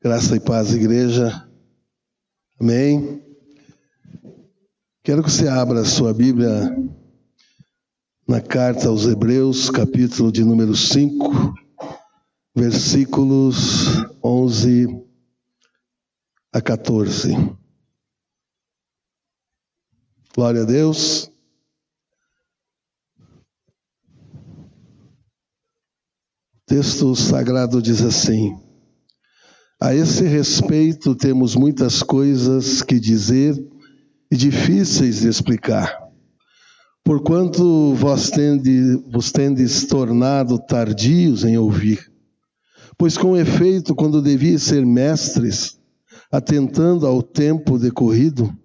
Graça e paz, igreja. Amém. Quero que você abra a sua Bíblia na carta aos Hebreus, capítulo de número 5, versículos 11 a 14. Glória a Deus. O texto sagrado diz assim: a esse respeito temos muitas coisas que dizer e difíceis de explicar, porquanto vos tendes tornado tardios em ouvir. Pois com efeito, quando devíeis ser mestres, atentando ao tempo decorrido,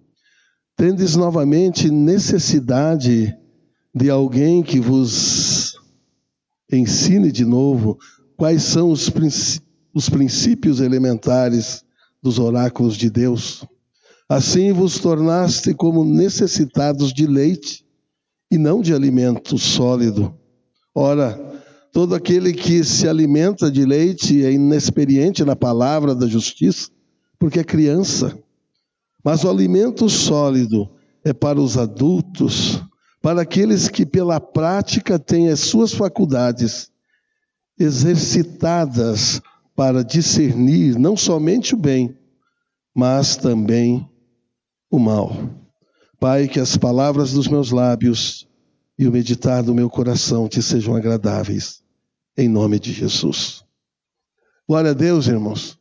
tendes novamente necessidade de alguém que vos ensine de novo quais são os princípios elementares dos oráculos de Deus. Assim vos tornaste como necessitados de leite e não de alimento sólido. Ora, todo aquele que se alimenta de leite é inexperiente na palavra da justiça, porque é criança. Mas o alimento sólido é para os adultos, para aqueles que pela prática têm as suas faculdades exercitadas para discernir não somente o bem, mas também o mal. Pai, que as palavras dos meus lábios e o meditar do meu coração te sejam agradáveis, em nome de Jesus. Glória a Deus, irmãos.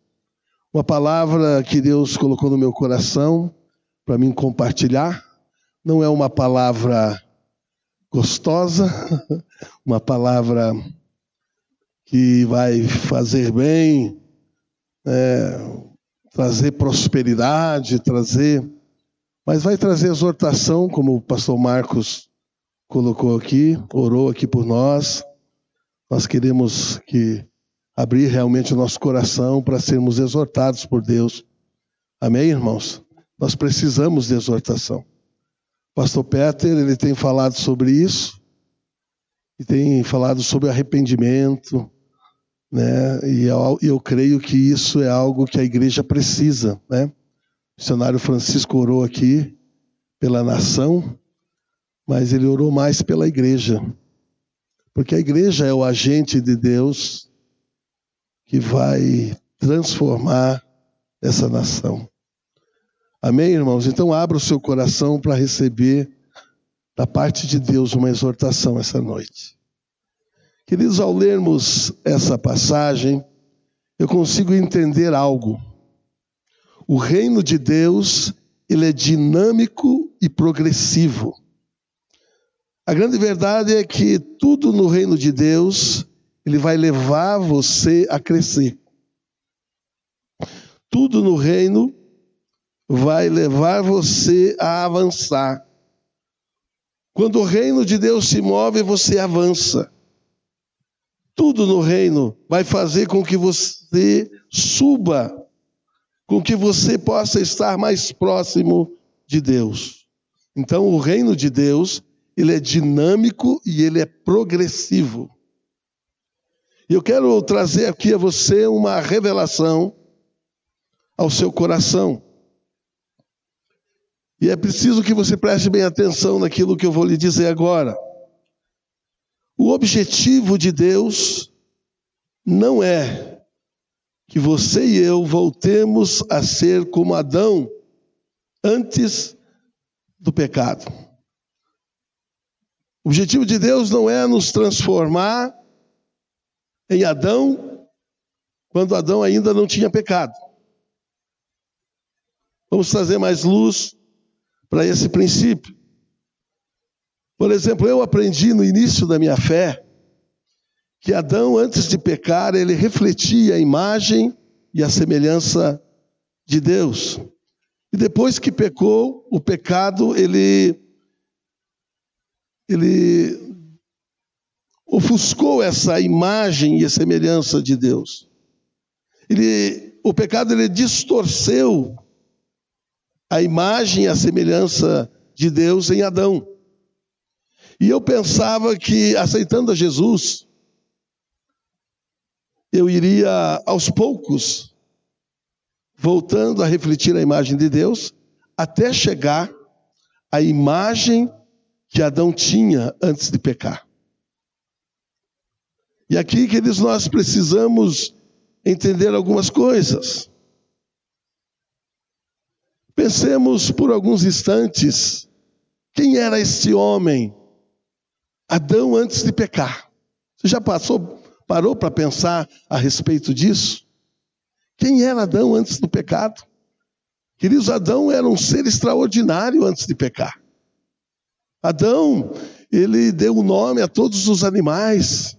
Uma palavra que Deus colocou no meu coração para mim compartilhar. Não é uma palavra gostosa, uma palavra que vai fazer bem, trazer prosperidade, mas vai trazer exortação, como o pastor Marcos colocou aqui, orou aqui por nós. Nós queremos abrir realmente o nosso coração para sermos exortados por Deus. Amém, irmãos? Nós precisamos de exortação. O pastor Peter, ele tem falado sobre isso, e tem falado sobre arrependimento, né? E eu creio que isso é algo que a igreja precisa, né? O missionário Francisco orou aqui pela nação, mas ele orou mais pela igreja, porque a igreja é o agente de Deus que vai transformar essa nação. Amém, irmãos? Então abra o seu coração para receber da parte de Deus uma exortação essa noite. Queridos, ao lermos essa passagem, eu consigo entender algo. O reino de Deus, ele é dinâmico e progressivo. A grande verdade é que tudo no reino de Deus, ele vai levar você a crescer. Tudo no reino vai levar você a avançar. Quando o reino de Deus se move, você avança. Tudo no reino vai fazer com que você suba, com que você possa estar mais próximo de Deus. Então, o reino de Deus, ele é dinâmico e ele é progressivo. E eu quero trazer aqui a você uma revelação ao seu coração. E é preciso que você preste bem atenção naquilo que eu vou lhe dizer agora. O objetivo de Deus não é que você e eu voltemos a ser como Adão antes do pecado. O objetivo de Deus não é nos transformar em Adão quando Adão ainda não tinha pecado. Vamos trazer mais luz para esse princípio. Por exemplo, eu aprendi no início da minha fé que Adão, antes de pecar, ele refletia a imagem e a semelhança de Deus. E depois que pecou, o pecado, ele ofuscou essa imagem e a semelhança de Deus. O pecado, ele distorceu a imagem e a semelhança de Deus em Adão. E eu pensava que, aceitando a Jesus, eu iria, aos poucos, voltando a refletir a imagem de Deus, até chegar à imagem que Adão tinha antes de pecar. E aqui, queridos, nós precisamos entender algumas coisas. Pensemos por alguns instantes, quem era este homem, Adão, antes de pecar? Você já parou para pensar a respeito disso? Quem era Adão antes do pecado? Queridos, Adão era um ser extraordinário antes de pecar. Adão, ele deu o nome a todos os animais.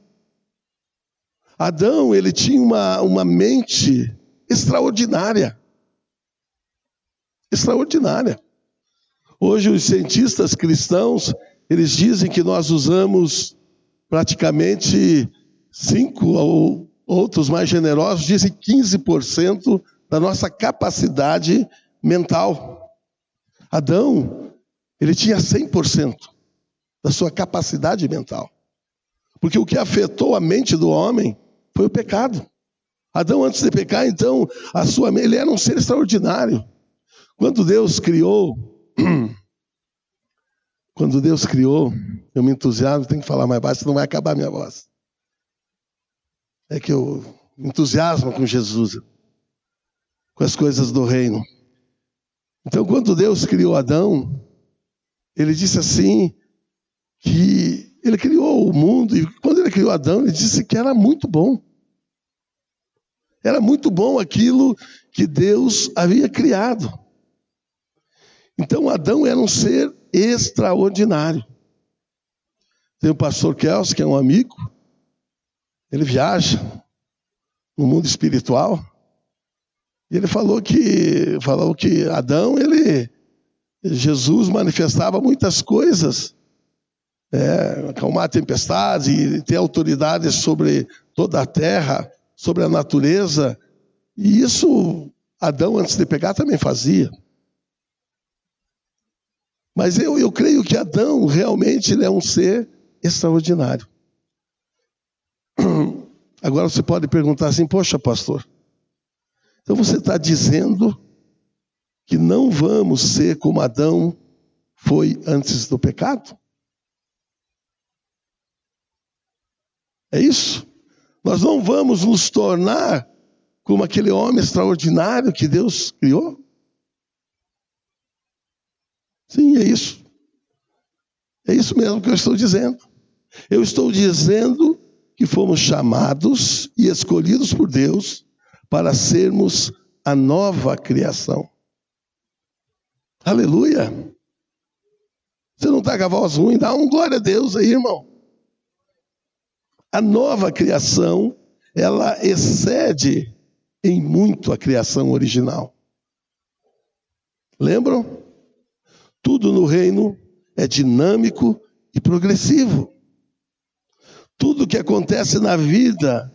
Adão, ele tinha uma mente extraordinária. Extraordinária. Hoje os cientistas cristãos, eles dizem que nós usamos praticamente 5, ou outros mais generosos, dizem 15% da nossa capacidade mental. Adão, ele tinha 100% da sua capacidade mental. Porque o que afetou a mente do homem foi o pecado. Adão, antes de pecar, então, ele era um ser extraordinário. Quando Deus criou, eu me entusiasmo, tenho que falar mais baixo, senão vai acabar a minha voz. É que eu me entusiasmo com Jesus, com as coisas do reino. Então, quando Deus criou Adão, ele disse assim, que ele criou o mundo, e quando ele criou Adão, ele disse que era muito bom. Era muito bom aquilo que Deus havia criado. Então, Adão era um ser extraordinário. Tem o pastor Kels, que é um amigo, ele viaja no mundo espiritual, e ele falou que Adão, Jesus manifestava muitas coisas, acalmar tempestades e ter autoridade sobre toda a terra, sobre a natureza, e isso Adão, antes de pecar, também fazia. Mas eu creio que Adão realmente ele é um ser extraordinário. Agora você pode perguntar assim, poxa, pastor, então você está dizendo que não vamos ser como Adão foi antes do pecado? É isso? Nós não vamos nos tornar como aquele homem extraordinário que Deus criou? Sim, é isso. É isso mesmo que eu estou dizendo. Eu estou dizendo que fomos chamados e escolhidos por Deus para sermos a nova criação. Aleluia! Você não está com a voz ruim? Dá um glória a Deus aí, irmão. A nova criação, ela excede em muito a criação original. Lembram? Tudo no reino é dinâmico e progressivo. Tudo que acontece na vida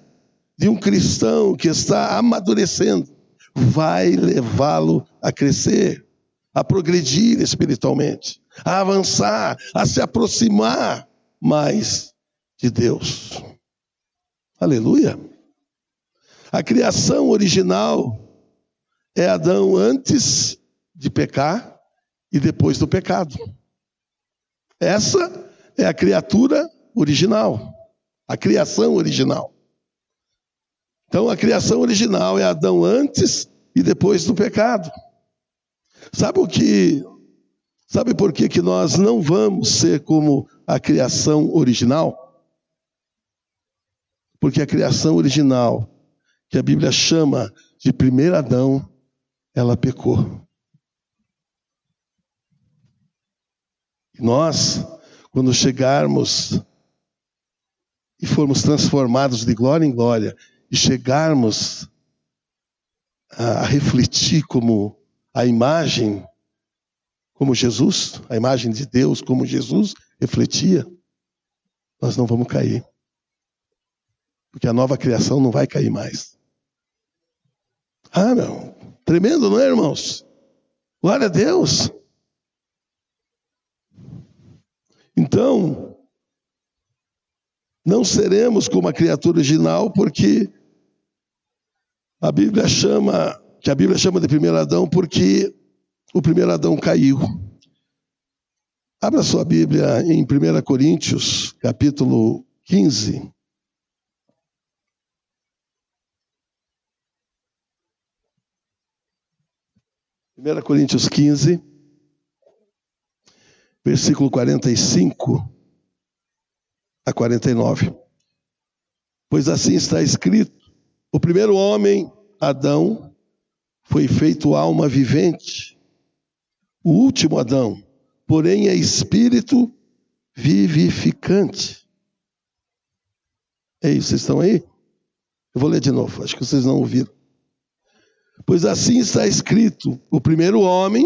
de um cristão que está amadurecendo vai levá-lo a crescer, a progredir espiritualmente, a avançar, a se aproximar mais de Deus. Aleluia! A criação original é Adão antes de pecar e depois do pecado. Essa é a criatura original, a criação original. Então, a criação original é Adão antes e depois do pecado. Sabe por que nós não vamos ser como a criação original? Porque a criação original, que a Bíblia chama de primeiro Adão, ela pecou. E nós, quando chegarmos e formos transformados de glória em glória, e chegarmos a refletir como a imagem, como Jesus, a imagem de Deus, como Jesus refletia, nós não vamos cair. Porque a nova criação não vai cair mais. Ah, meu, tremendo, não é, irmãos? Glória a Deus. Então, não seremos como a criatura original, porque a Bíblia chama que a Bíblia chama de primeiro Adão porque o primeiro Adão caiu. Abra sua Bíblia em 1 Coríntios, capítulo 15. Primeira Coríntios 15, versículo 45 a 49. Pois assim está escrito: o primeiro homem, Adão, foi feito alma vivente. O último Adão, porém, é espírito vivificante. É isso, vocês estão aí? Eu vou ler de novo, acho que vocês não ouviram. Pois assim está escrito: o primeiro homem,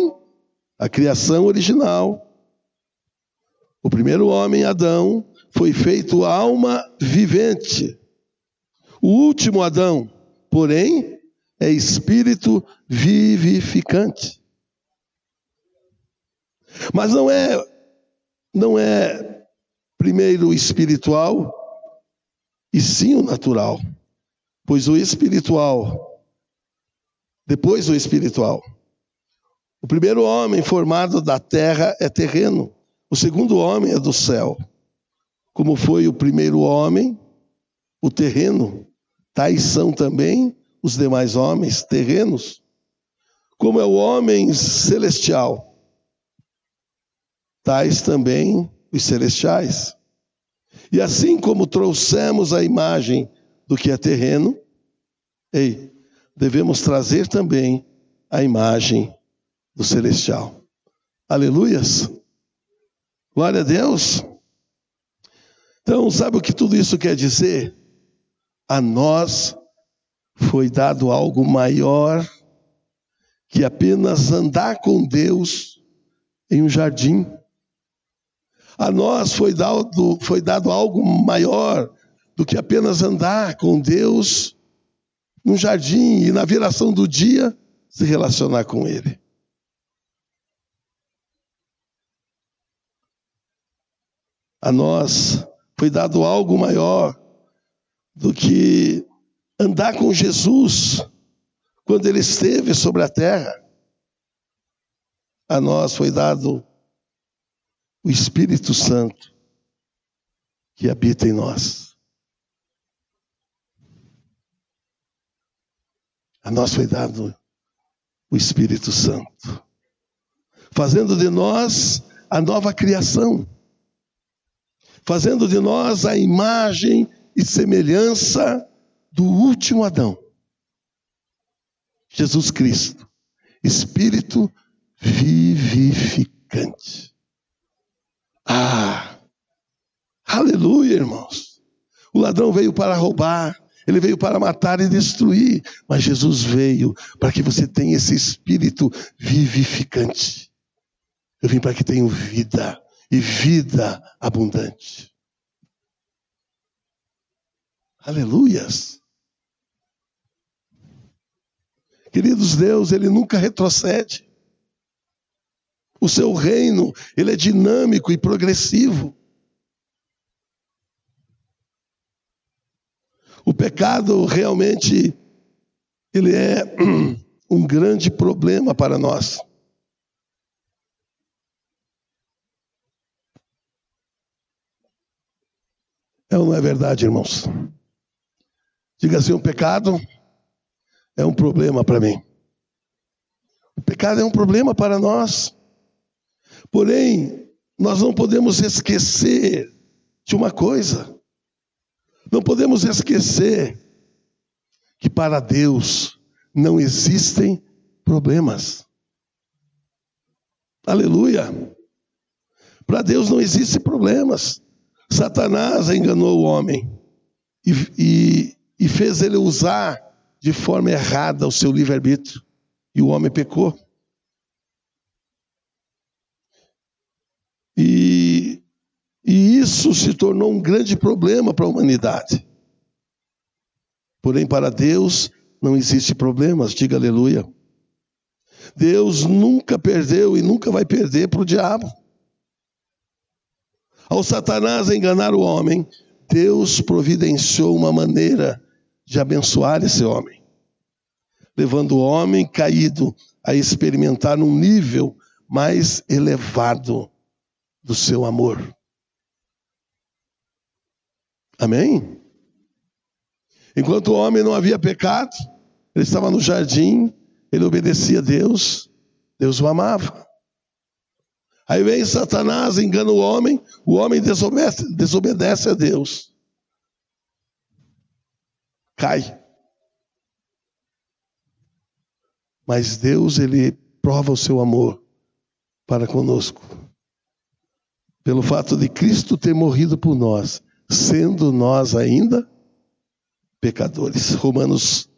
a criação original, o primeiro homem, Adão, foi feito alma vivente. O último Adão, porém, é espírito vivificante. Mas não é primeiro o espiritual, e sim o natural. Pois o espiritual, depois o espiritual. O primeiro homem formado da terra é terreno. O segundo homem é do céu. Como foi o primeiro homem, o terreno, tais são também os demais homens terrenos. Como é o homem celestial, tais também os celestiais. E assim como trouxemos a imagem do que é terreno, devemos trazer também a imagem do celestial. Aleluias! Glória a Deus! Então, sabe o que tudo isso quer dizer? A nós foi dado algo maior que apenas andar com Deus em um jardim. A nós foi dado algo maior do que apenas andar com Deus num jardim e na viração do dia se relacionar com Ele. A nós foi dado algo maior do que andar com Jesus quando Ele esteve sobre a terra. A nós foi dado o Espírito Santo que habita em nós. A nós foi dado o Espírito Santo, fazendo de nós a nova criação, fazendo de nós a imagem e semelhança do último Adão, Jesus Cristo, Espírito vivificante. Aleluia, irmãos. O ladrão veio para roubar, ele veio para matar e destruir, mas Jesus veio para que você tenha esse Espírito vivificante. Eu vim para que tenham vida, e vida abundante. Aleluias. Queridos, Deus, Ele nunca retrocede. O seu reino, Ele é dinâmico e progressivo. O pecado realmente, ele é um grande problema para nós. É ou não é verdade, irmãos? Diga assim, o pecado é um problema para mim. O pecado é um problema para nós. Porém, nós não podemos esquecer de uma coisa. Não podemos esquecer que para Deus não existem problemas. Aleluia! Para Deus não existem problemas. Satanás enganou o homem e fez ele usar de forma errada o seu livre-arbítrio. E o homem pecou. E isso se tornou um grande problema para a humanidade. Porém, para Deus não existe problemas, diga aleluia. Deus nunca perdeu e nunca vai perder para o diabo. Ao Satanás enganar o homem, Deus providenciou uma maneira de abençoar esse homem. levando o homem caído a experimentar um nível mais elevado do seu amor. Amém? Enquanto o homem não havia pecado, ele estava no jardim, ele obedecia a Deus, Deus o amava. Aí vem Satanás, engana o homem desobedece a Deus. Cai. Mas Deus, ele prova o seu amor para conosco. Pelo fato de Cristo ter morrido por nós, sendo nós ainda pecadores. Romanos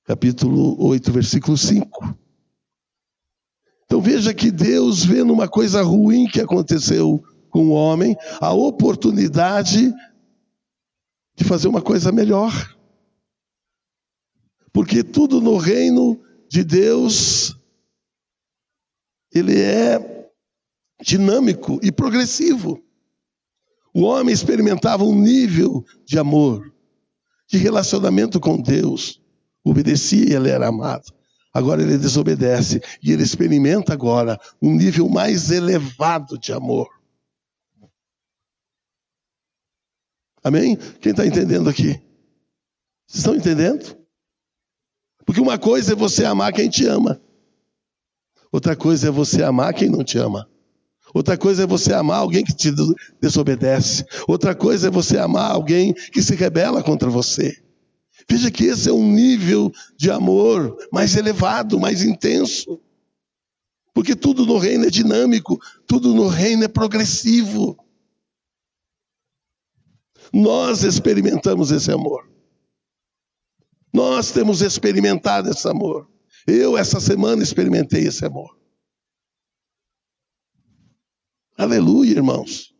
capítulo 8, versículo 5. Então veja que Deus, vendo uma coisa ruim que aconteceu com o homem, a oportunidade de fazer uma coisa melhor. Porque tudo no reino de Deus, ele é dinâmico e progressivo. O homem experimentava um nível de amor, de relacionamento com Deus. Obedecia e ele era amado. Agora ele desobedece e ele experimenta agora um nível mais elevado de amor. Amém? Quem está entendendo aqui? Vocês estão entendendo? Porque uma coisa é você amar quem te ama. Outra coisa é você amar quem não te ama. Outra coisa é você amar alguém que te desobedece. Outra coisa é você amar alguém que se rebela contra você. Veja que esse é um nível de amor mais elevado, mais intenso. Porque tudo no reino é dinâmico, tudo no reino é progressivo. Nós experimentamos esse amor. Nós temos experimentado esse amor. Eu, essa semana, experimentei esse amor. Aleluia, irmãos.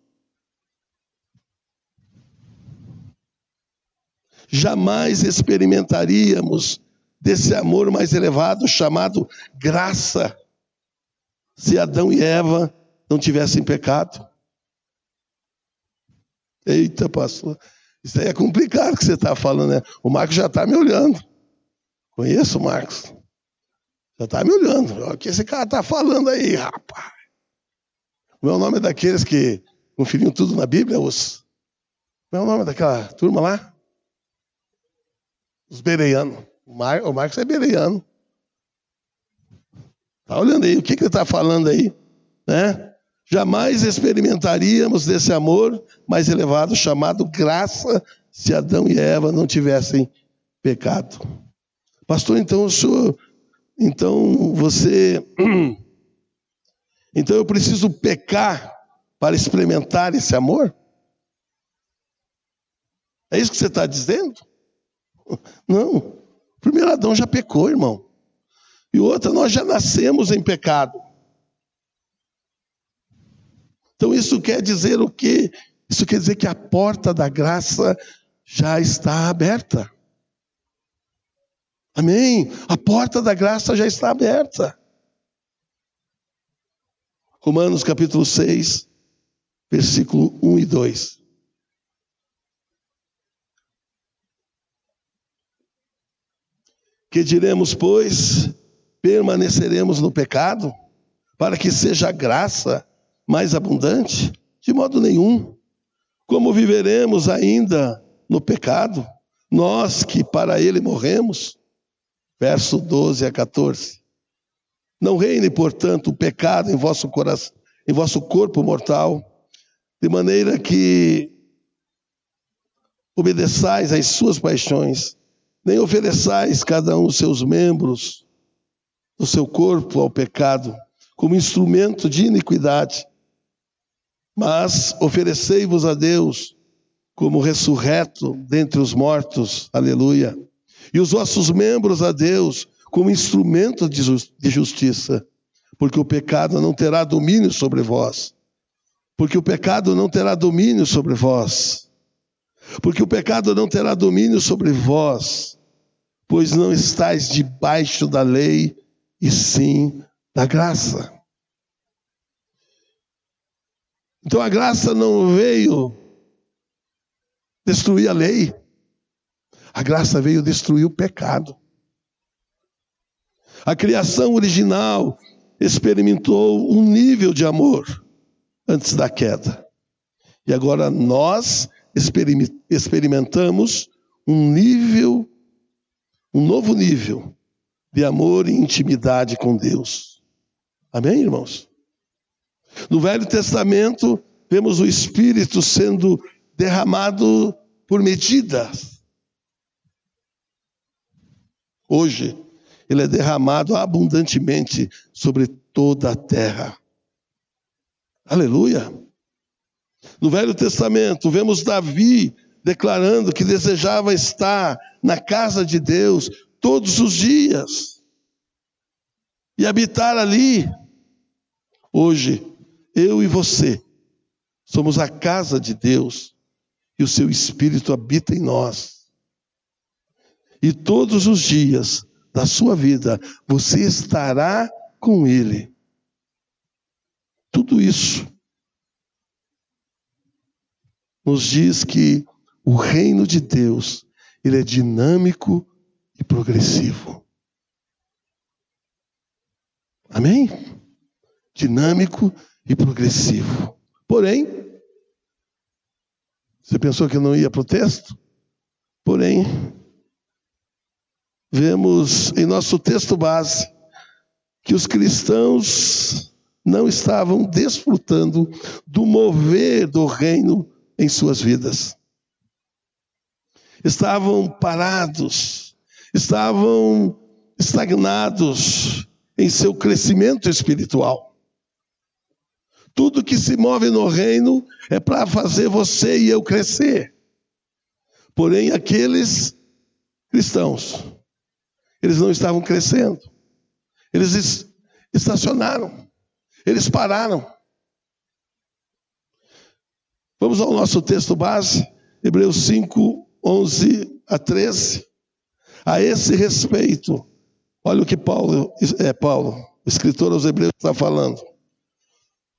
Jamais experimentaríamos desse amor mais elevado, chamado graça, se Adão e Eva não tivessem pecado. Eita, pastor, isso aí é complicado que você está falando, né? O Marcos já está me olhando. Conheço o Marcos. Já está me olhando. O que esse cara está falando aí, rapaz? O meu nome é daqueles que conferiam tudo na Bíblia, os... Qual é o nome daquela turma lá? Os bereianos. O Marcos é bereiano. Está olhando aí, o que ele está falando aí? Né? Jamais experimentaríamos desse amor mais elevado, chamado graça, se Adão e Eva não tivessem pecado. Pastor, então eu preciso pecar para experimentar esse amor? É isso que você está dizendo? Não. O primeiro Adão já pecou, irmão. E outra, nós já nascemos em pecado. Então isso quer dizer o quê? Isso quer dizer que a porta da graça já está aberta. Amém? A porta da graça já está aberta. Romanos capítulo 6, versículo 1 e 2. Que diremos, pois, permaneceremos no pecado, para que seja a graça mais abundante? De modo nenhum. Como viveremos ainda no pecado, nós que para ele morremos? Verso 12 a 14. Não reine, portanto, o pecado em vosso coração, em vosso corpo mortal, de maneira que obedeçais às suas paixões, nem ofereçais cada um os seus membros do seu corpo ao pecado, como instrumento de iniquidade, mas oferecei-vos a Deus como ressurreto dentre os mortos, aleluia, e os vossos membros a Deus como instrumento de justiça, porque o pecado não terá domínio sobre vós, porque o pecado não terá domínio sobre vós, porque o pecado não terá domínio sobre vós, pois não estáis debaixo da lei, e sim da graça. Então a graça não veio destruir a lei, a graça veio destruir o pecado. A criação original experimentou um nível de amor antes da queda. E agora nós experimentamos um novo nível de amor e intimidade com Deus. Amém, irmãos? No Velho Testamento, vemos o Espírito sendo derramado por medidas. Hoje, ele é derramado abundantemente sobre toda a terra. Aleluia! No Velho Testamento, vemos Davi declarando que desejava estar na casa de Deus todos os dias e habitar ali. Hoje, eu e você somos a casa de Deus e o seu Espírito habita em nós. E todos os dias da sua vida, você estará com Ele. Tudo isso nos diz que o reino de Deus, ele é dinâmico e progressivo. Amém? Dinâmico e progressivo. Porém, você pensou que eu não ia para o texto? Porém, vemos em nosso texto base que os cristãos não estavam desfrutando do mover do reino em suas vidas. Estavam parados, estavam estagnados em seu crescimento espiritual. Tudo que se move no reino é para fazer você e eu crescer. Porém, aqueles cristãos, eles não estavam crescendo. Eles estacionaram. Eles pararam. Vamos ao nosso texto base, Hebreus 5, 11 a 13. A esse respeito, olha o que Paulo, o escritor aos Hebreus, está falando.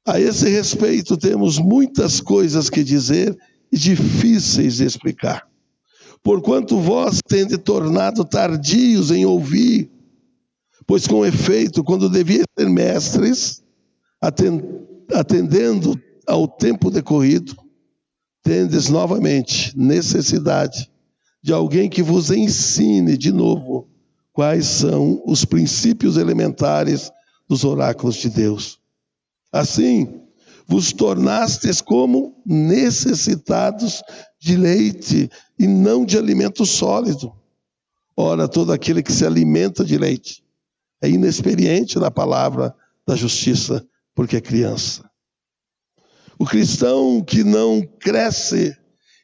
A esse respeito, temos muitas coisas que dizer e difíceis de explicar. Porquanto vós tendes tornado tardios em ouvir, pois com efeito, quando devia ser mestres, atendendo ao tempo decorrido, tendes novamente necessidade de alguém que vos ensine de novo quais são os princípios elementares dos oráculos de Deus. Assim, vos tornastes como necessitados de leite e não de alimento sólido. Ora, todo aquele que se alimenta de leite é inexperiente na palavra da justiça, porque é criança. O cristão que não cresce,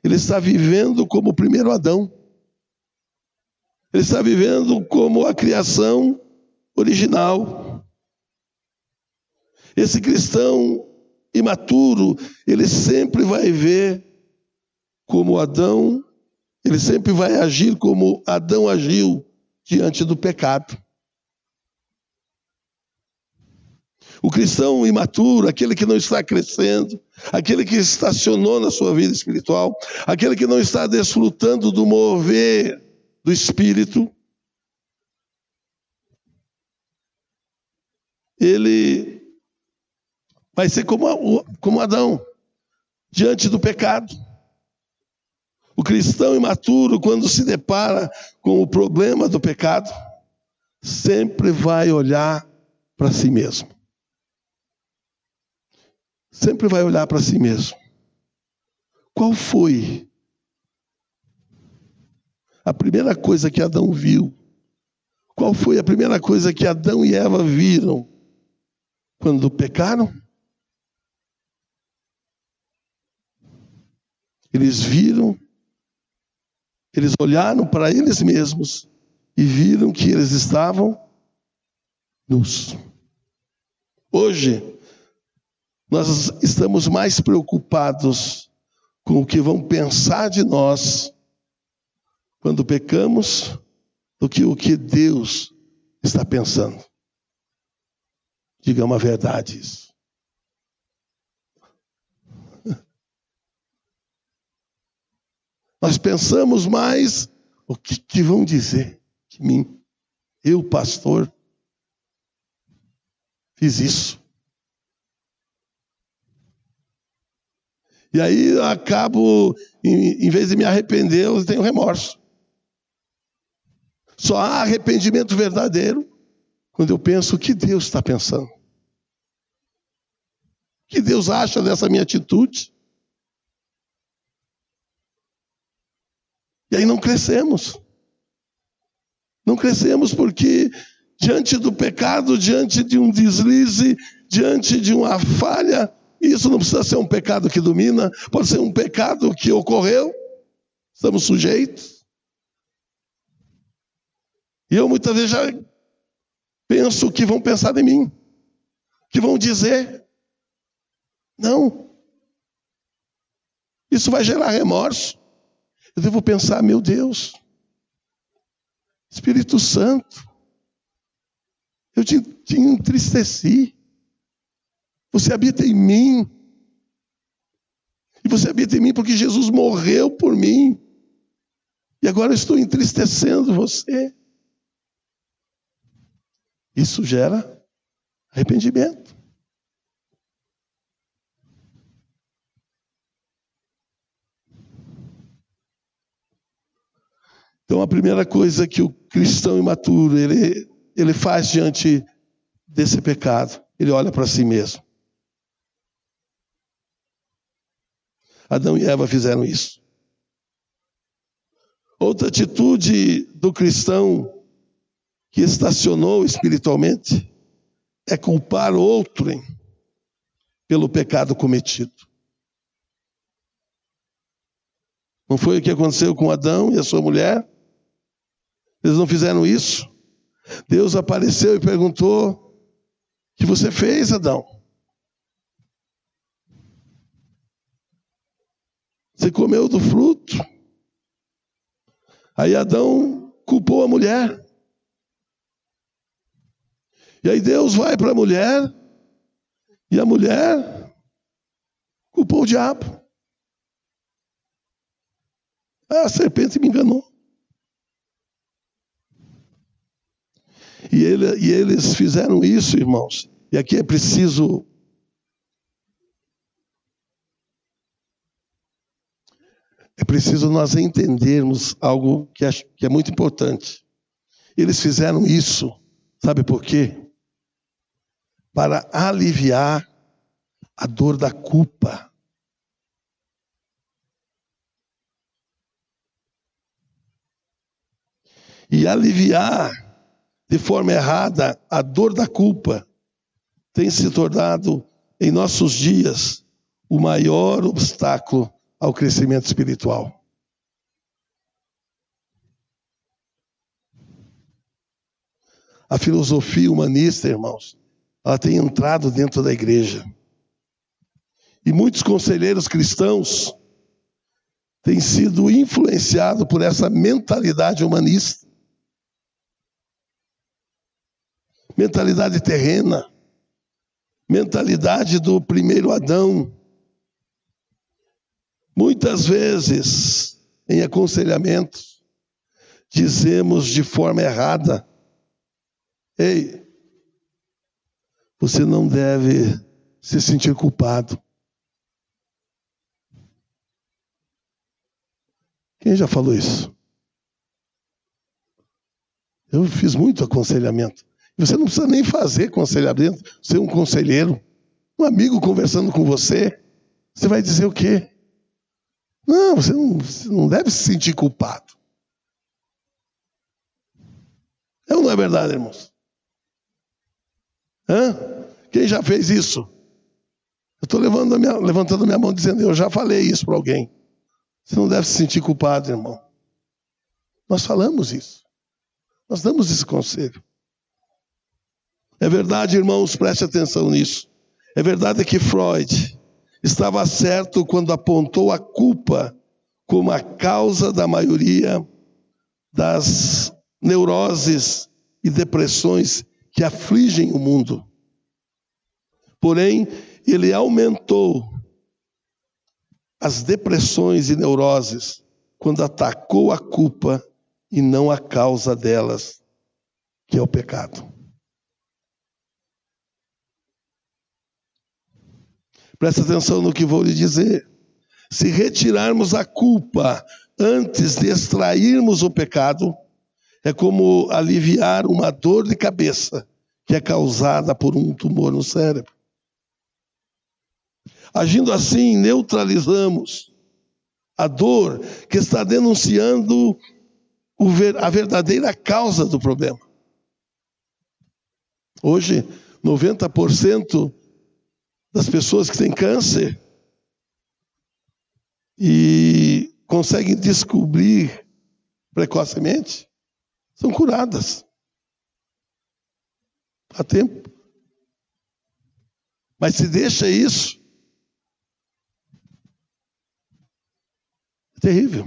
ele está vivendo como o primeiro Adão. Ele está vivendo como a criação original. Esse cristão imaturo, ele sempre vai ver como Adão, ele sempre vai agir como Adão agiu diante do pecado. O cristão imaturo, aquele que não está crescendo, aquele que estacionou na sua vida espiritual, aquele que não está desfrutando do mover do Espírito, ele vai ser como Adão, diante do pecado. O cristão imaturo, quando se depara com o problema do pecado, sempre vai olhar para si mesmo. Sempre vai olhar para si mesmo. Qual foi a primeira coisa que Adão viu? Qual foi a primeira coisa que Adão e Eva viram quando pecaram? Eles viram, eles olharam para eles mesmos e viram que eles estavam nus. Hoje, nós estamos mais preocupados com o que vão pensar de nós quando pecamos do que o que Deus está pensando. Diga uma verdade isso. Nós pensamos mais o que vão dizer de mim. Eu, pastor, Fiz isso. E aí eu acabo, em vez de me arrepender, eu tenho remorso. Só há arrependimento verdadeiro quando eu penso o que Deus está pensando. O que Deus acha dessa minha atitude? E aí não crescemos. Não crescemos porque diante do pecado, diante de um deslize, diante de uma falha, isso não precisa ser um pecado que domina, pode ser um pecado que ocorreu, estamos sujeitos. E eu muitas vezes já penso o que vão pensar de mim, o que vão dizer. Não. Isso vai gerar remorso. Eu devo pensar, meu Deus, Espírito Santo, eu te entristeci. Você habita em mim. E você habita em mim porque Jesus morreu por mim. E agora eu estou entristecendo você. Isso gera arrependimento. Então a primeira coisa que o cristão imaturo ele faz diante desse pecado, ele olha para si mesmo. Adão e Eva fizeram isso. Outra atitude do cristão que estacionou espiritualmente é culpar outrem pelo pecado cometido. Não foi o que aconteceu com Adão e a sua mulher? Eles não fizeram isso? Deus apareceu e perguntou: o que você fez, Adão? Você comeu do fruto? Aí Adão culpou a mulher. E aí Deus vai para a mulher, e a mulher culpou o diabo. A serpente me enganou. E eles fizeram isso, irmãos. E aqui é preciso nós entendermos algo que é muito importante. Eles fizeram isso, sabe por quê? Para aliviar a dor da culpa. E aliviar de forma errada a dor da culpa tem se tornado, em nossos dias, o maior obstáculo ao crescimento espiritual. A filosofia humanista, irmãos, ela tem entrado dentro da igreja. E muitos conselheiros cristãos têm sido influenciados por essa mentalidade humanista. Mentalidade terrena. Mentalidade do primeiro Adão. Muitas vezes, em aconselhamentos, dizemos de forma errada: ei, você não deve se sentir culpado. Quem já falou isso? Eu fiz muito aconselhamento. Você não precisa nem fazer aconselhamento, ser um conselheiro. Um amigo conversando com você, você vai dizer o quê? Não, você não deve se sentir culpado. É ou não é verdade, irmãos? Quem já fez isso? Eu estou levantando a minha mão dizendo: eu já falei isso para alguém. Você não deve se sentir culpado, irmão. Nós falamos isso. Nós damos esse conselho. É verdade, irmãos, preste atenção nisso. É verdade que Freud estava certo quando apontou a culpa como a causa da maioria das neuroses e depressões que afligem o mundo. Porém, ele aumentou as depressões e neuroses quando atacou a culpa e não a causa delas, que é o pecado. Presta atenção no que vou lhe dizer. Se retirarmos a culpa antes de extrairmos o pecado, é como aliviar uma dor de cabeça que é causada por um tumor no cérebro. Agindo assim, neutralizamos a dor que está denunciando a verdadeira causa do problema. Hoje, 90% das pessoas que têm câncer e conseguem descobrir precocemente são curadas a tempo. Mas se deixa isso, é terrível.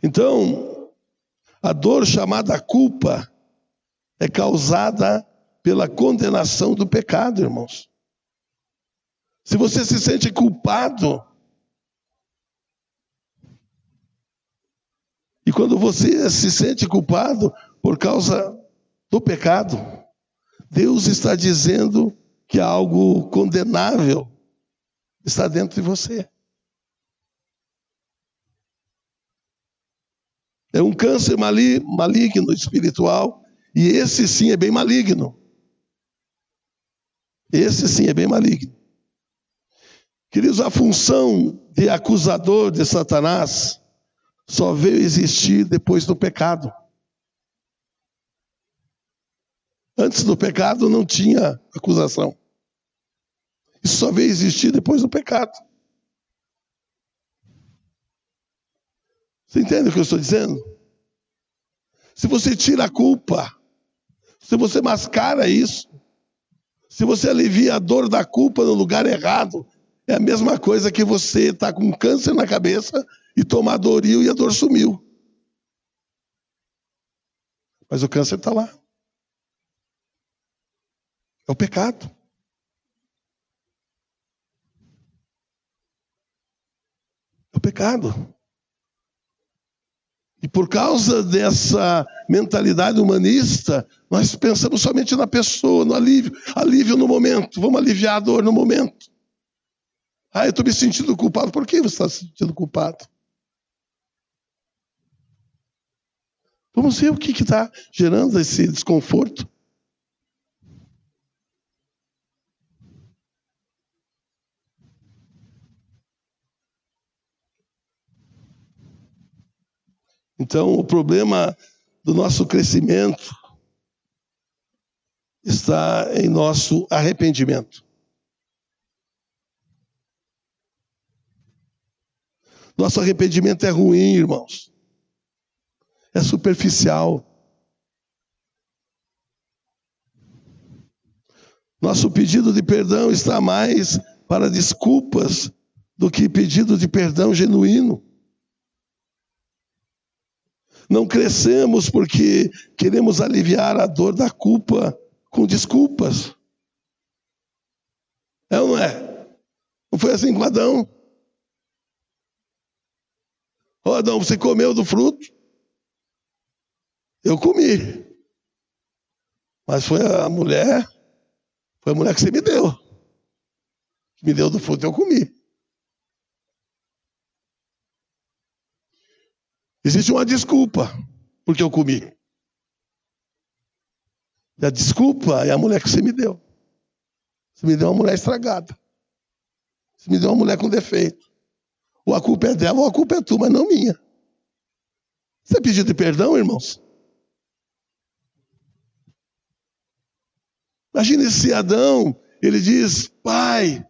Então, a dor chamada culpa é causada pela condenação do pecado, irmãos. Se você se sente culpado, e quando você se sente culpado por causa do pecado, Deus está dizendo que algo condenável está dentro de você. É um câncer maligno espiritual, e esse sim é bem maligno. Esse sim é bem maligno. Queridos, a função de acusador de Satanás só veio existir depois do pecado. Antes do pecado não tinha acusação. Isso só veio existir depois do pecado. Você entende o que eu estou dizendo? Se você tira a culpa, se você mascara isso, se você alivia a dor da culpa no lugar errado, é a mesma coisa que você está com câncer na cabeça e tomar Doril e a dor sumiu. Mas o câncer está lá. É o pecado. É o pecado. E por causa dessa mentalidade humanista, nós pensamos somente na pessoa, no alívio. Alívio no momento. Vamos aliviar a dor no momento. Eu estou me sentindo culpado. Por que você está se sentindo culpado? Vamos ver o que está gerando esse desconforto. Então, o problema do nosso crescimento está em nosso arrependimento. Nosso arrependimento é ruim, irmãos. É superficial. Nosso pedido de perdão está mais para desculpas do que pedido de perdão genuíno. Não crescemos porque queremos aliviar a dor da culpa com desculpas. É ou não é? Não foi assim com Adão? Adão, você comeu do fruto? Eu comi. Mas foi a mulher que você me deu. Que me deu do fruto, eu comi. Existe uma desculpa porque eu comi. E a desculpa é a mulher que você me deu. Você me deu uma mulher estragada. Você me deu uma mulher com defeito. Ou a culpa é dela ou a culpa é tua, mas não minha. Você pediu de perdão, irmãos? Imagine se Adão, ele diz, pai,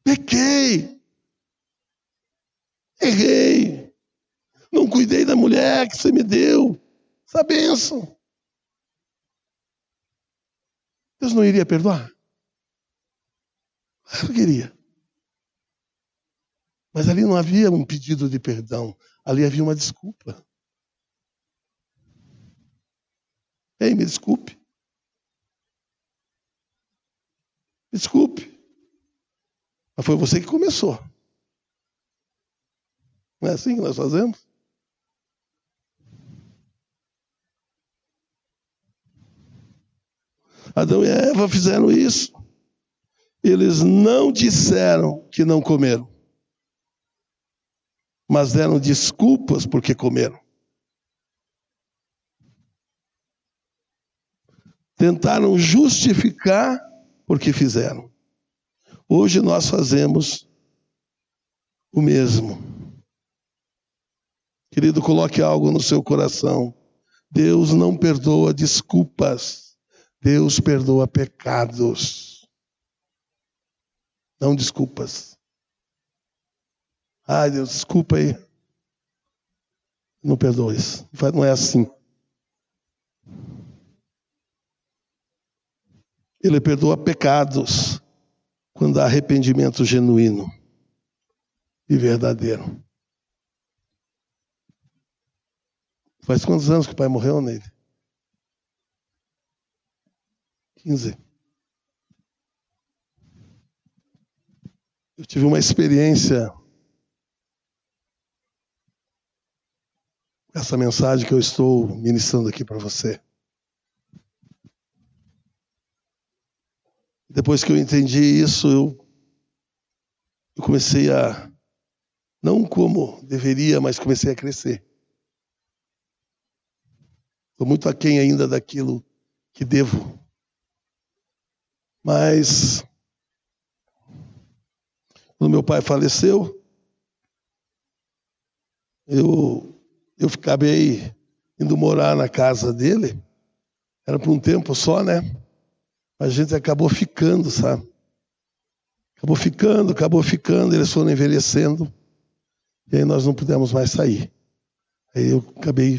pequei, errei, não cuidei da mulher que você me deu, essa bênção. Deus não iria perdoar? Eu queria. Mas ali não havia um pedido de perdão, ali havia uma desculpa. Ei, me desculpe. Me desculpe. Mas foi você que começou. Não é assim que nós fazemos? Adão e Eva fizeram isso. Eles não disseram que não comeram, mas deram desculpas porque comeram. Tentaram justificar porque fizeram. Hoje nós fazemos o mesmo. Querido, coloque algo no seu coração. Deus não perdoa desculpas. Deus perdoa pecados. Não desculpas. Ai, Deus, desculpa aí. Não perdoa isso. Não é assim. Ele perdoa pecados quando há arrependimento genuíno e verdadeiro. Faz quantos anos que o pai morreu, Neide? 15. Eu tive uma experiência, essa mensagem que eu estou ministrando aqui para você. Depois que eu entendi isso, eu comecei a, não como deveria, mas comecei a crescer. Estou muito aquém ainda daquilo que devo. Mas, quando meu pai faleceu, eu acabei indo morar na casa dele. Era por um tempo só, né? A gente acabou ficando, sabe? Acabou ficando, eles foram envelhecendo. E aí nós não pudemos mais sair. Aí eu acabei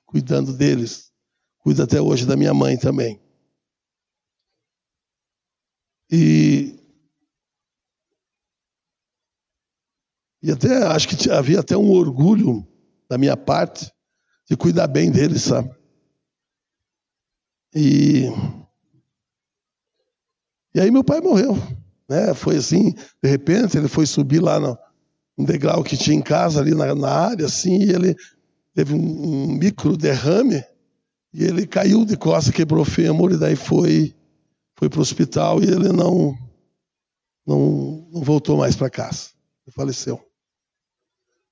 cuidando deles. Cuido até hoje da minha mãe também. E até acho que havia até um orgulho da minha parte de cuidar bem deles, sabe? E aí meu pai morreu, né? Foi assim, de repente ele foi subir lá no degrau que tinha em casa, ali na área, assim, e ele teve um micro derrame, e ele caiu de costas, quebrou o fêmur, e daí foi para o hospital, e ele não voltou mais para casa. Ele faleceu.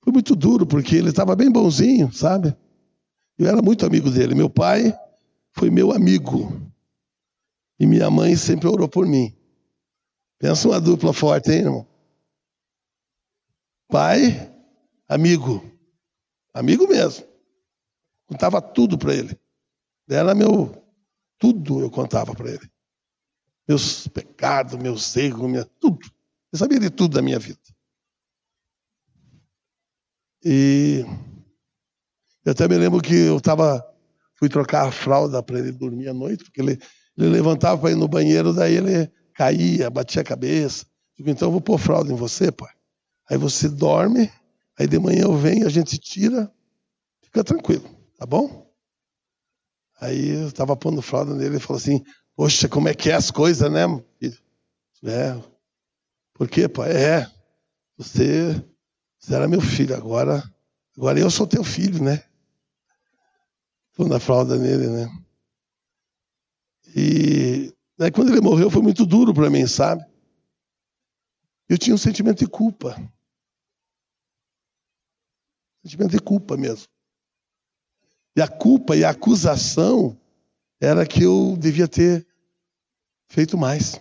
Foi muito duro, porque ele estava bem bonzinho, sabe? Eu era muito amigo dele. Meu pai foi meu amigo. E minha mãe sempre orou por mim. Pensa uma dupla forte, hein, irmão? Pai, amigo. Amigo mesmo. Contava tudo para ele. Era tudo eu contava para ele. Meus pecados, meus erros, tudo. Ele sabia de tudo da minha vida. E eu até me lembro que fui trocar a fralda para ele dormir à noite, porque ele levantava para ir no banheiro, daí ele caía, batia a cabeça. Digo, então eu vou pôr fralda em você, pai. Aí você dorme, aí de manhã eu venho, a gente tira, fica tranquilo, tá bom? Aí eu estava pondo fralda nele e falou assim, poxa, como é que é as coisas, né, filho? Por quê, pai? Você era meu filho, agora eu sou teu filho, né? Pondo a fralda nele, né? E aí, quando ele morreu foi muito duro para mim, sabe? Eu tinha um sentimento de culpa. Sentimento de culpa mesmo. E a culpa e a acusação era que eu devia ter feito mais.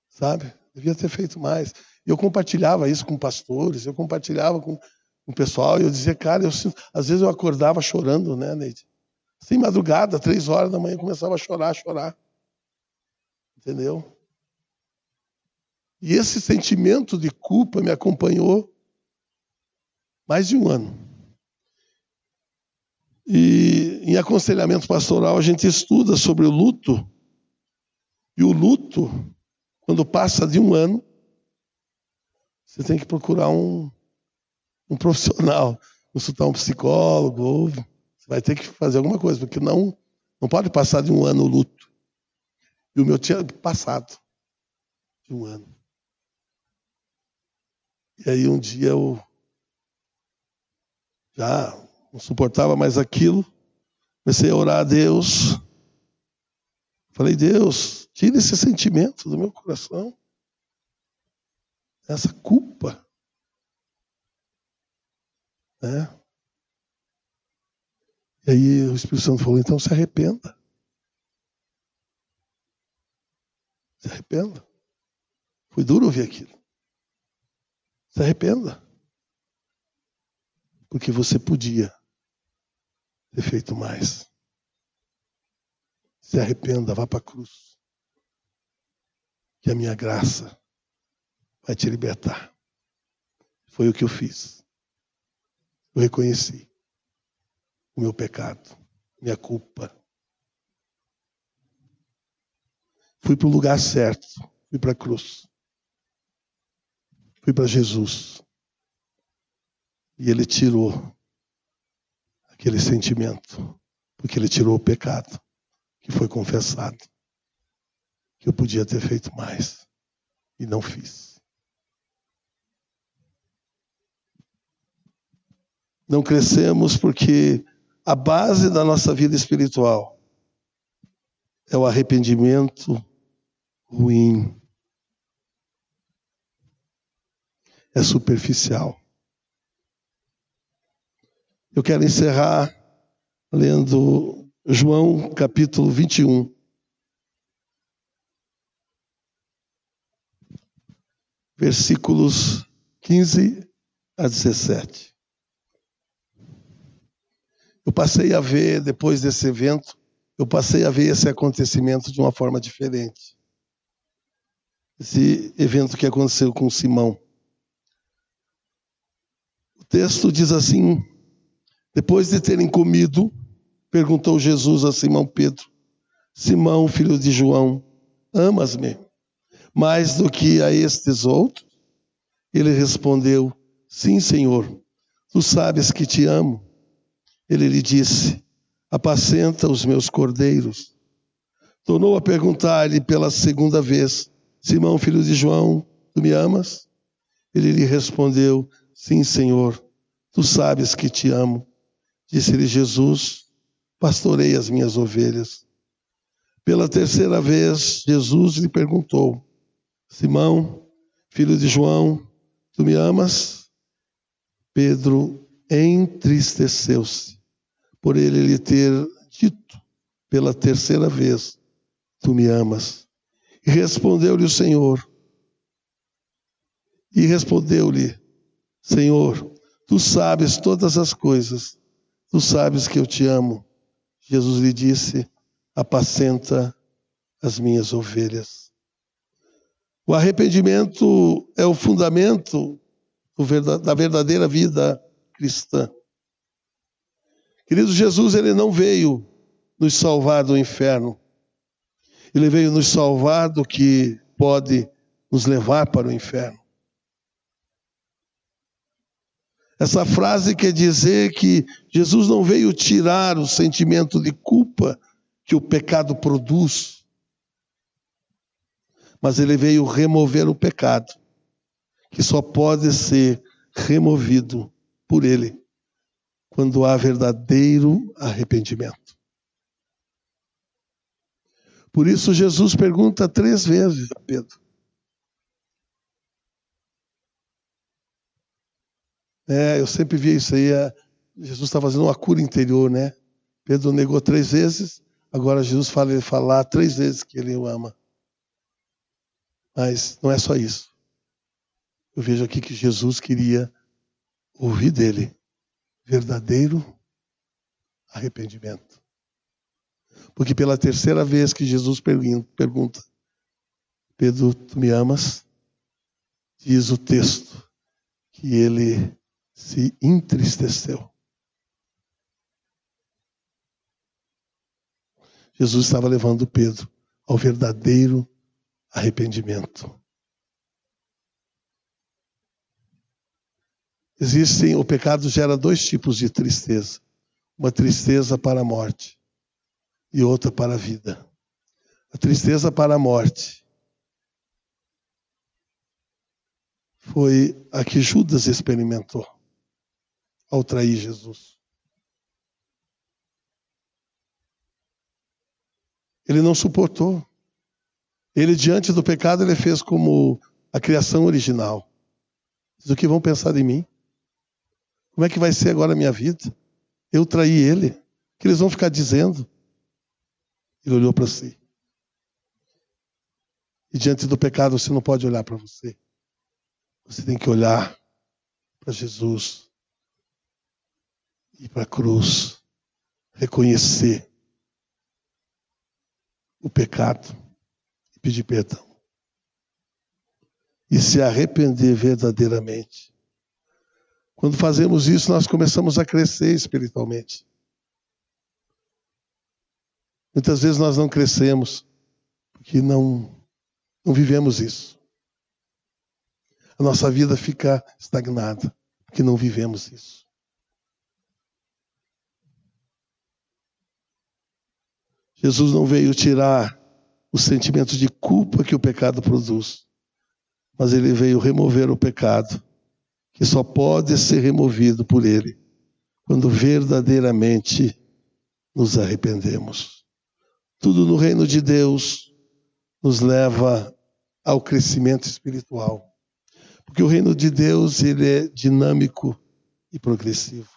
Sabe? Devia ter feito mais. Eu compartilhava isso com pastores, eu compartilhava com o pessoal, e eu dizia, cara, às vezes eu acordava chorando, né, Neide? Sem madrugada, 3 horas da manhã, eu começava a chorar. Entendeu? E esse sentimento de culpa me acompanhou mais de um ano. E em aconselhamento pastoral a gente estuda sobre o luto. E o luto, quando passa de um ano, você tem que procurar um profissional, consultar um psicólogo, ou você vai ter que fazer alguma coisa, porque não pode passar de um ano o luto. E o meu tinha passado de um ano. E aí um dia eu já não suportava mais aquilo, comecei a orar a Deus, Falei, Deus, tira esse sentimento do meu coração. Essa culpa. Né? E aí o Espírito Santo falou, então se arrependa. Se arrependa. Foi duro ouvir aquilo. Se arrependa. Porque você podia ter feito mais. Se arrependa, vá para a cruz. Que a minha graça vai te libertar. Foi o que eu fiz. Eu reconheci o meu pecado, minha culpa. Fui para o lugar certo, fui para a cruz. Fui para Jesus. E Ele tirou aquele sentimento, porque Ele tirou o pecado que foi confessado, que eu podia ter feito mais e não fiz. Não crescemos porque a base da nossa vida espiritual é o arrependimento ruim. É superficial. Eu quero encerrar lendo João capítulo 21. Versículos 15 a 17. Eu passei a ver, depois desse evento, eu passei a ver esse acontecimento de uma forma diferente. Esse evento que aconteceu com Simão. O texto diz assim, depois de terem comido, perguntou Jesus a Simão Pedro, Simão, filho de João, amas-me mais do que a estes outros? Ele respondeu, sim, Senhor, tu sabes que te amo. Ele lhe disse, apacenta os meus cordeiros. Tornou a perguntar-lhe pela segunda vez, Simão, filho de João, tu me amas? Ele lhe respondeu, sim, Senhor, tu sabes que te amo. Disse-lhe Jesus, pastorei as minhas ovelhas. Pela terceira vez, Jesus lhe perguntou, Simão, filho de João, tu me amas? Pedro entristeceu-se por ele lhe ter dito pela terceira vez, tu me amas. E respondeu-lhe, Senhor, tu sabes todas as coisas, tu sabes que eu te amo. Jesus lhe disse, apacenta as minhas ovelhas. O arrependimento é o fundamento da verdadeira vida cristã. Querido, Jesus, ele não veio nos salvar do inferno. Ele veio nos salvar do que pode nos levar para o inferno. Essa frase quer dizer que Jesus não veio tirar o sentimento de culpa que o pecado produz, mas ele veio remover o pecado, que só pode ser removido por ele quando há verdadeiro arrependimento. Por isso Jesus pergunta 3 vezes a Pedro. Eu sempre vi isso aí. Jesus está fazendo uma cura interior, né? Pedro negou 3 vezes, agora Jesus fala ele falar 3 vezes que ele o ama. Mas não é só isso. Eu vejo aqui que Jesus queria ouvir dele verdadeiro arrependimento. Porque pela terceira vez que Jesus pergunta, Pedro, tu me amas? Diz o texto que ele se entristeceu. Jesus estava levando Pedro ao verdadeiro arrependimento. O pecado gera 2 tipos de tristeza. Uma tristeza para a morte e outra para a vida. A tristeza para a morte foi a que Judas experimentou ao trair Jesus. Ele não suportou. Ele, diante do pecado, ele fez como a criação original. Diz: o que vão pensar de mim? Como é que vai ser agora a minha vida? Eu traí ele. O que eles vão ficar dizendo? Ele olhou para si. E diante do pecado, você não pode olhar para você. Você tem que olhar para Jesus e para a cruz. Reconhecer o pecado e pedir perdão. E se arrepender verdadeiramente. Quando fazemos isso, nós começamos a crescer espiritualmente. Muitas vezes nós não crescemos porque não vivemos isso. A nossa vida fica estagnada porque não vivemos isso. Jesus não veio tirar os sentimentos de culpa que o pecado produz, mas ele veio remover o pecado, que só pode ser removido por ele quando verdadeiramente nos arrependemos. Tudo no reino de Deus nos leva ao crescimento espiritual. Porque o reino de Deus, ele é dinâmico e progressivo.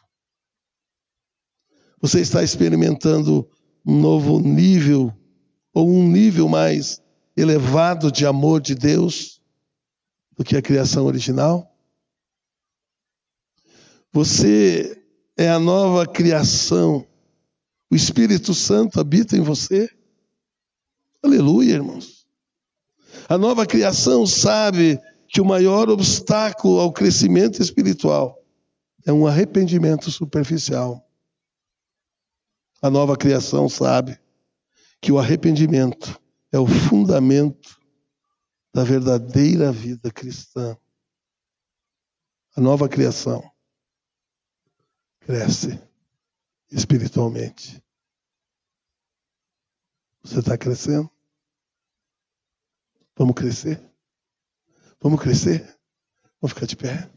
Você está experimentando um novo nível, ou um nível mais elevado de amor de Deus do que a criação original? Você é a nova criação. O Espírito Santo habita em você. Aleluia, irmãos. A nova criação sabe que o maior obstáculo ao crescimento espiritual é um arrependimento superficial. A nova criação sabe que o arrependimento é o fundamento da verdadeira vida cristã. A nova criação cresce espiritualmente. Você está crescendo? Vamos crescer? Vamos crescer? Vamos ficar de pé?